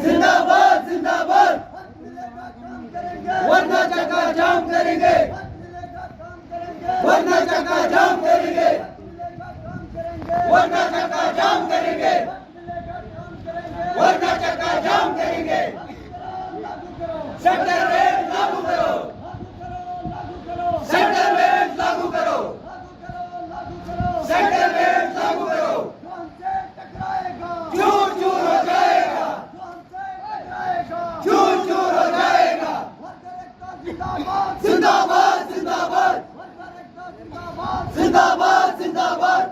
जिंदाबाद जिंदाबाद, वरना चक्का जाम करेंगे, वरना चक्का जाम करेंगे, वरना चक्का जाम करेंगे, वरना चक्का जाम करेंगे। सेंटर रेट लागू करो, सेंटर रेट लागू करो, सेंटर रेट लागू करो। चूर चूर हो जाएगा, चूर चूर हो जाएगा। जिंदाबाद जिंदाबाद, जिंदाबाद जिंदाबाद।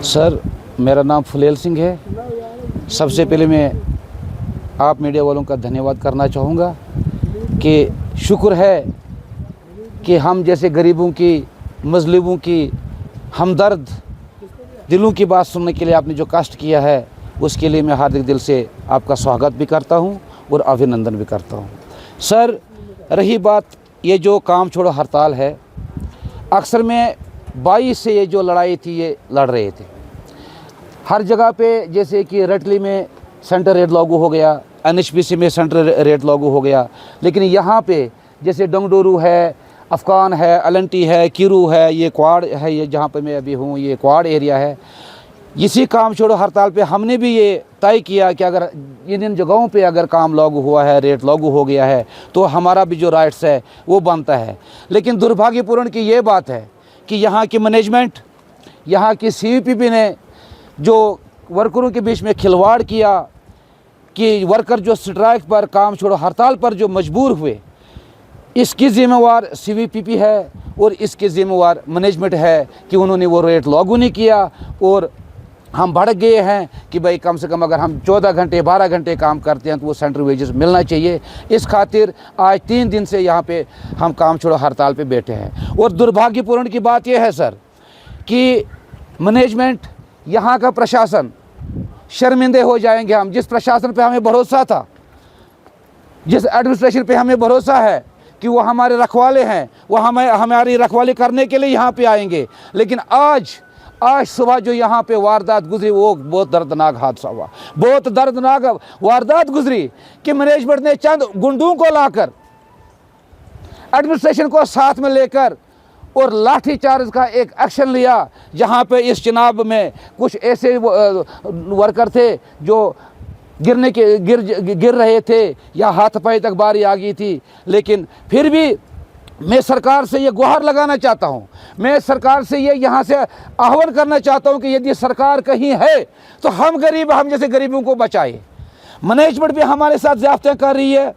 सर, मेरा नाम फुलेल सिंह है। सबसे पहले मैं आप मीडिया वालों का धन्यवाद करना चाहूँगा कि शुक्र है कि हम जैसे गरीबों की, मजलूमों की हमदर्द दिलों की बात सुनने के लिए आपने जो कष्ट किया है, उसके लिए मैं हार्दिक दिल से आपका स्वागत भी करता हूं और अभिनंदन भी करता हूं। सर, रही बात ये जो काम छोड़ो हड़ताल है, अक्सर मैं 22 से ये जो लड़ाई थी ये लड़ रहे थे। हर जगह पे जैसे कि रटली में सेंटर रेट लागू हो गया, NHPC में सेंटर रेट लागू हो गया, लेकिन यहाँ पे जैसे डंगडोरू है, अफगान है, अलंटी है, किरू है, ये क्वाड है, ये जहाँ पे मैं अभी हूँ ये क्वाड एरिया है। इसी काम छोड़ो हड़ताल पे हमने भी ये तय किया कि अगर इन जगहों पे अगर काम लागू हुआ है, रेट लागू हो गया है, तो हमारा भी जो राइट्स है वो बनता है। लेकिन दुर्भाग्यपूर्ण की ये बात है कि यहाँ की मैनेजमेंट, यहाँ की CVPP ने जो वर्करों के बीच में खिलवाड़ किया कि वर्कर जो स्ट्राइक पर, काम छोड़ो हड़ताल पर जो मजबूर हुए, इसकी ज़िम्मेवार CVPP है और इसकी ज़िम्मेवार मैनेजमेंट है कि उन्होंने वो रेट लागू नहीं किया। और हम भड़क गए हैं कि भाई कम से कम अगर हम 14 घंटे 12 घंटे काम करते हैं तो वो सेंट्रल वेजेस मिलना चाहिए। इस खातिर आज 3 दिन से यहाँ पे हम काम छोड़ो हड़ताल पे बैठे हैं। और दुर्भाग्यपूर्ण की बात यह है सर कि मैनेजमेंट, यहाँ का प्रशासन शर्मिंदे हो जाएंगे। हम जिस प्रशासन पे हमें भरोसा था, जिस एडमिनिस्ट्रेशन पे हमें भरोसा है कि वो हमारे रखवाले हैं, वो हमारी रखवाली करने के लिए यहाँ पे आएंगे, लेकिन आज सुबह जो यहाँ पे वारदात गुजरी वो बहुत दर्दनाक हादसा हुआ, बहुत दर्दनाक वारदात गुजरी कि मैनेजमेंट ने चंद गुंडों को लाकर, एडमिनिस्ट्रेशन को साथ में लेकर और लाठी चार्ज का एक एक्शन लिया, जहाँ पे इस चुनाव में कुछ ऐसे वर्कर थे जो गिर रहे थे या हाथ पाई तक बारी आ गई थी। लेकिन फिर भी मैं सरकार से ये गुहार लगाना चाहता हूँ, मैं सरकार से ये यहाँ से आह्वान करना चाहता हूँ कि यदि सरकार कहीं है तो हम जैसे गरीबों को बचाए। मैनेजमेंट भी हमारे साथ ज़्यादतियाँ कर रही है,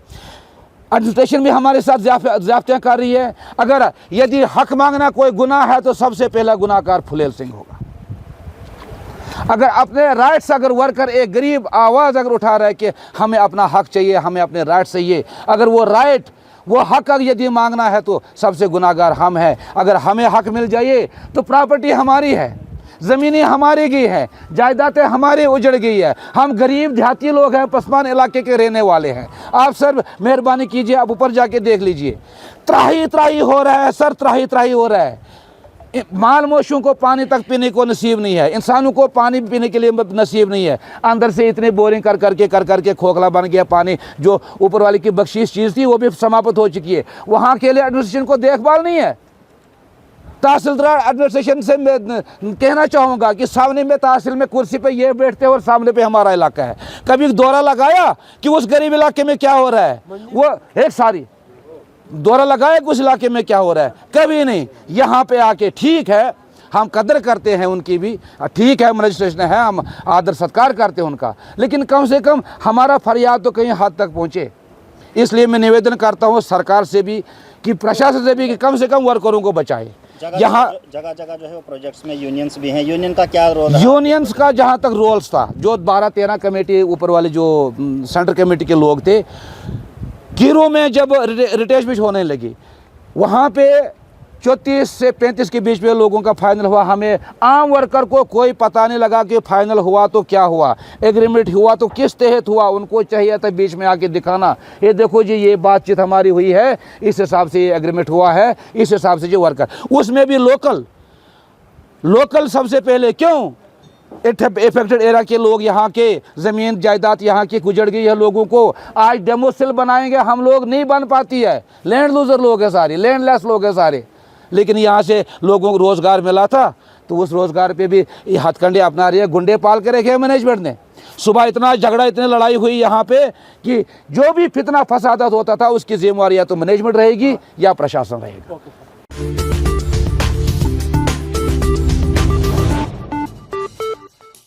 एडमिनिस्ट्रेशन भी हमारे साथ ज़्यादतियाँ कर रही है। अगर यदि हक मांगना कोई गुनाह है तो सबसे पहला गुनाहगार फुलेल सिंह होगा। अगर अपने राइट्स, अगर वर्कर एक गरीब आवाज़ अगर उठा रहा है कि हमें अपना हक चाहिए, हमें अपने राइट चाहिए, अगर वो राइट, वो हक अगर यदि मांगना है तो सबसे गुनाहगार हम हैं। अगर हमें हक मिल जाए तो प्रॉपर्टी हमारी है, ज़मीनें हमारी गई हैं, जायदादें हमारी उजड़ गई है। हम गरीब देहाती लोग हैं, पसमान इलाके के रहने वाले हैं। आप सर मेहरबानी कीजिए, आप ऊपर जाके देख लीजिए, त्राही त्राही हो रहा है सर, त्राही त्राही हो रहा है। माल मोशों को पानी तक पीने को नसीब नहीं है, इंसानों को पानी पीने के लिए नसीब नहीं है। अंदर से इतने बोरिंग कर करके खोखला बन गया पानी। जो ऊपर वाले की बख्शीश चीज़ थी वो भी समाप्त हो चुकी है। वहाँ के लिए एडमिनिस्ट्रेशन को देखभाल नहीं है। तहसीलदार एडमिनिस्ट्रेशन से मैं कहना चाहूँगा कि सामने में तहसील में कुर्सी पे ये बैठते हैं और सामने पे हमारा इलाका है। कभी दौरा लगाया कि उस गरीब इलाके में क्या हो रहा है, वो एक सारी दौरा लगाया कुछ इलाके में क्या हो रहा है, कभी नहीं। यहाँ पे आके ठीक है, हम कदर करते हैं उनकी भी, ठीक है मैजिस्ट्रेशन है, हम आदर सत्कार करते हैं उनका, लेकिन कम से कम हमारा फरियाद तो कहीं हद तक पहुँचे। इसलिए मैं निवेदन करता हूँ सरकार से भी कि प्रशासन से भी कि कम से कम वर्करों को बचाए। यहाँ जगह जो है वो प्रोजेक्ट्स में यूनियंस भी हैं, यूनियन का क्या रोल है? यूनियंस का जहाँ तक रोल्स था, जो 12-13 कमेटी ऊपर वाले जो सेंट्रल कमेटी के लोग थे, कीरों में जब रिटेचमेंट होने लगी, वहाँ पे 34 से 35 के बीच में लोगों का फाइनल हुआ। हमें आम वर्कर को कोई पता नहीं लगा कि फाइनल हुआ तो क्या हुआ, एग्रीमेंट हुआ तो किस तहत हुआ। उनको चाहिए था बीच में आके दिखाना, ये देखो जी ये बातचीत हमारी हुई है, इस हिसाब से ये एग्रीमेंट हुआ है, इस हिसाब से जो वर्कर, उसमें भी लोकल सबसे पहले। क्यों? इफेक्टेड एरिया के लोग, यहाँ के ज़मीन जायदाद यहाँ की गुजर गई है लोगों को। आज डेमो सेल बनाएंगे हम लोग, नहीं बन पाती है, लैंड लूजर लोग हैं सारे, लैंडलेस लोग हैं सारे। लेकिन यहाँ से लोगों को रोज़गार मिला था तो उस रोज़गार पे भी हथकंडे अपना रही है, गुंडे पाल के रखे मैनेजमेंट ने। सुबह इतना झगड़ा, इतनी लड़ाई हुई यहाँ पे कि जो भी फितना फसादात होता था उसकी जिम्मेवारी या तो मैनेजमेंट रहेगी या प्रशासन रहेगा।